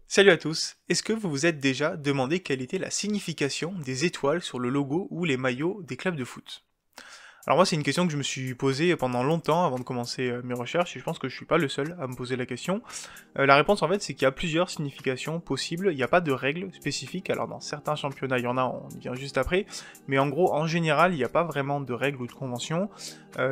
Salut à tous, est-ce que vous vous êtes déjà demandé quelle était la signification des étoiles sur le logo ou les maillots des clubs de foot? Alors moi c'est une question que je me suis posée pendant longtemps avant de commencer mes recherches et je pense que je suis pas le seul à me poser la question. La réponse en fait c'est qu'il y a plusieurs significations possibles, il n'y a pas de règles spécifiques, alors dans certains championnats il y en a, on y vient juste après, mais en gros en général il n'y a pas vraiment de règles ou de conventions,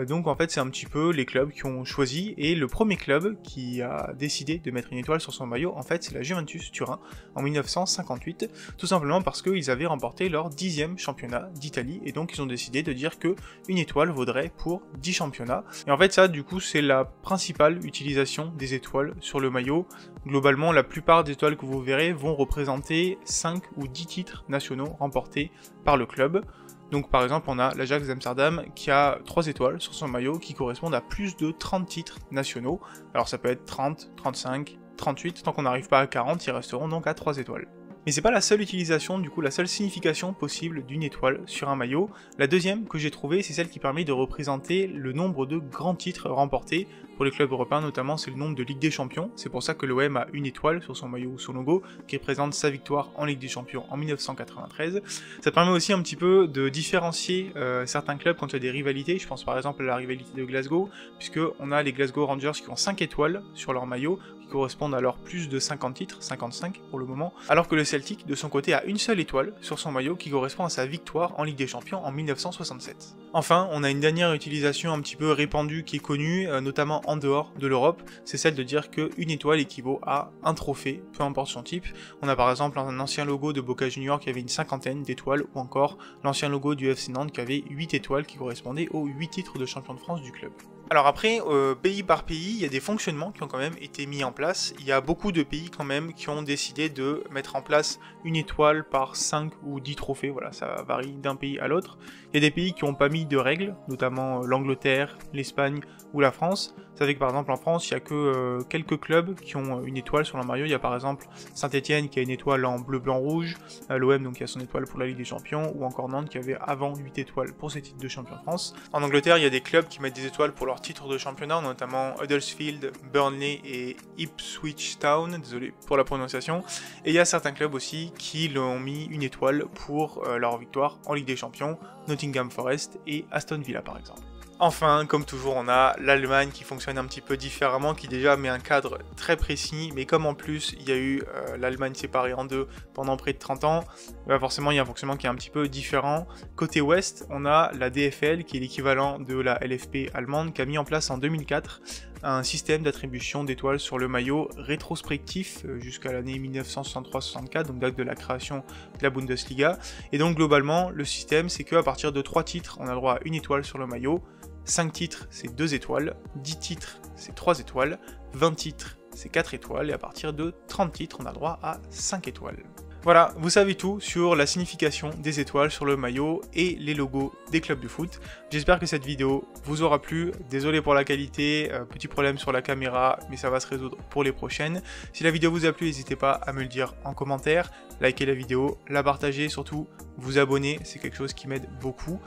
donc en fait c'est un petit peu les clubs qui ont choisi, et le premier club qui a décidé de mettre une étoile sur son maillot en fait c'est la Juventus Turin en 1958, tout simplement parce qu'ils avaient remporté leur 10e championnat d'Italie, et donc ils ont décidé de dire que une étoile vaudrait pour 10 championnats. Et en fait ça du coup c'est la principale utilisation des étoiles sur le maillot. Globalement la plupart des étoiles que vous verrez vont représenter 5 ou 10 titres nationaux remportés par le club. Donc par exemple on a l'Ajax d'Amsterdam qui a 3 étoiles sur son maillot qui correspondent à plus de 30 titres nationaux. Alors ça peut être 30, 35, 38, tant qu'on n'arrive pas à 40, ils resteront donc à 3 étoiles. Mais c'est pas la seule utilisation, du coup la seule signification possible d'une étoile sur un maillot. La deuxième que j'ai trouvée, c'est celle qui permet de représenter le nombre de grands titres remportés. Pour les clubs européens notamment, c'est le nombre de Ligue des Champions. C'est pour ça que l'OM a une étoile sur son maillot ou son logo, qui représente sa victoire en Ligue des Champions en 1993. Ça permet aussi un petit peu de différencier certains clubs quand il y a des rivalités. Je pense par exemple à la rivalité de Glasgow, puisque on a les Glasgow Rangers qui ont 5 étoiles sur leur maillot, qui correspondent à leur plus de 50 titres, 55 pour le moment, alors que le Celtic, de son côté, a une seule étoile sur son maillot qui correspond à sa victoire en Ligue des Champions en 1967. Enfin, on a une dernière utilisation un petit peu répandue qui est connue, notamment en dehors de l'Europe, c'est celle de dire qu'une étoile équivaut à un trophée, peu importe son type. On a par exemple un ancien logo de Boca Juniors qui avait une cinquantaine d'étoiles, ou encore l'ancien logo du FC Nantes qui avait 8 étoiles qui correspondaient aux 8 titres de champion de France du club. Alors après, pays par pays, il y a des fonctionnements qui ont quand même été mis en place. Il y a beaucoup de pays quand même qui ont décidé de mettre en place une étoile par 5 ou 10 trophées, voilà, ça varie d'un pays à l'autre. Il y a des pays qui n'ont pas mis de règles, notamment l'Angleterre, l'Espagne ou la France. Ça fait que par exemple en France, il n'y a que quelques clubs qui ont une étoile sur leur maillot. Il y a par exemple Saint-Etienne qui a une étoile en bleu, blanc, rouge, l'OM donc qui a son étoile pour la Ligue des Champions, ou encore Nantes qui avait avant 8 étoiles pour ses titres de champion de France. En Angleterre, il y a des clubs qui mettent des étoiles pour leurs titres de championnat, notamment Huddersfield, Burnley et Ipswich Town, désolé pour la prononciation. Et il y a certains clubs aussi qui l'ont mis une étoile pour leur victoire en Ligue des Champions, Nottingham Forest et Aston Villa par exemple. Enfin, comme toujours, on a l'Allemagne qui fonctionne un petit peu différemment, qui déjà met un cadre très précis, mais comme en plus il y a eu l'Allemagne séparée en deux pendant près de 30 ans, bah forcément il y a un fonctionnement qui est un petit peu différent. Côté ouest, on a la DFL, qui est l'équivalent de la LFP allemande, qui a mis en place en 2004 un système d'attribution d'étoiles sur le maillot rétrospectif jusqu'à l'année 1963-64, donc date de la création de la Bundesliga. Et donc globalement, le système c'est qu'à partir de 3 titres, on a le droit à une étoile sur le maillot, 5 titres c'est 2 étoiles, 10 titres c'est 3 étoiles, 20 titres c'est 4 étoiles, et à partir de 30 titres on a le droit à 5 étoiles. Voilà, vous savez tout sur la signification des étoiles sur le maillot et les logos des clubs de foot. J'espère que cette vidéo vous aura plu. Désolé pour la qualité, petit problème sur la caméra, mais ça va se résoudre pour les prochaines. Si la vidéo vous a plu, n'hésitez pas à me le dire en commentaire, likez la vidéo, la partagez, surtout vous abonner, c'est quelque chose qui m'aide beaucoup.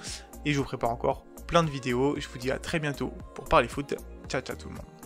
Et je vous prépare encore plein de vidéos. Je vous dis à très bientôt pour parler foot. Ciao ciao tout le monde.